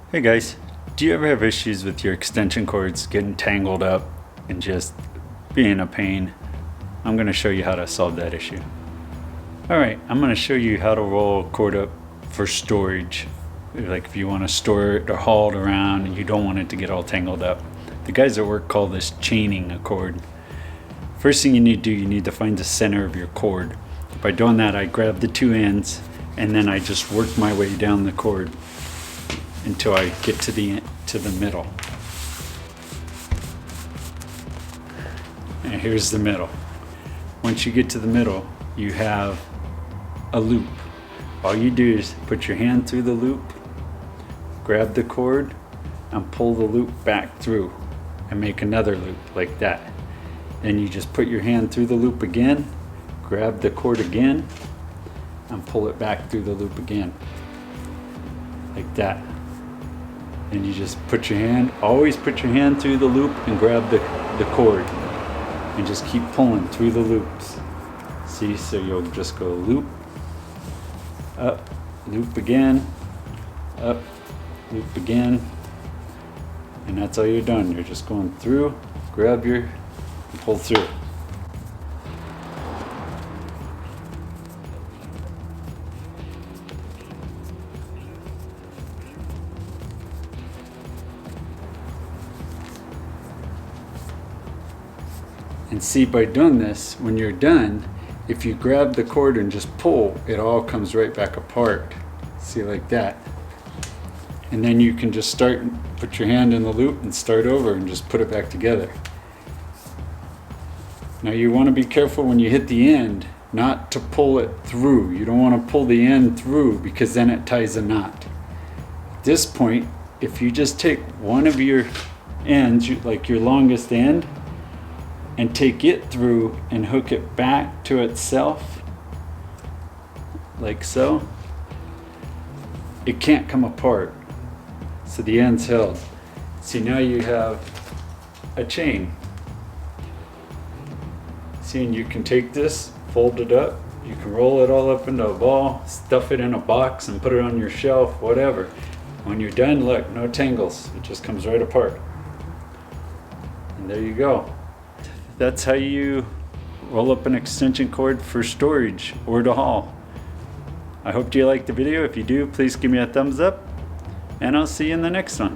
Hey guys, do you ever have issues with your extension cords getting tangled up and just being a pain? I'm going to show you how to solve that issue. Alright, I'm going to show you how to roll a cord up for storage. Like if you want to store it or haul it around and you don't want it to get all tangled up. The guys at work call this chaining a cord. First thing you need to do, you need to find the center of your cord. By doing that, I grab the two ends and then I just work my way down the cord until I get to the middle. And here's the middle. Once you get to the middle, you have a loop. All you do is put your hand through the loop, grab the cord, and pull the loop back through and make another loop like that. Then you just put your hand through the loop again, grab the cord again, and pull it back through the loop again. Like that. And you just put your hand, always put your hand through the loop and grab the cord. And just keep pulling through the loops. See, so you'll just go loop, up, loop again, up, loop again. And that's all you're done. You're just going through, grab your, and pull through. And see, by doing this, when you're done, if you grab the cord and just pull, it all comes right back apart. See, like that. And then you can just start, put your hand in the loop and start over and just put it back together. Now you want to be careful when you hit the end, not to pull it through. You don't want to pull the end through because then it ties a knot. At this point, if you just take one of your ends, like your longest end, and take it through and hook it back to itself, like so, it can't come apart. So the end's held. See, now you have a chain. See, and you can take this, fold it up, you can roll it all up into a ball, stuff it in a box and put it on your shelf, whatever. When you're done, look, no tangles, it just comes right apart. And there you go. That's how you roll up an extension cord for storage or to haul. I hope you liked the video. If you do, please give me a thumbs up, and I'll see you in the next one.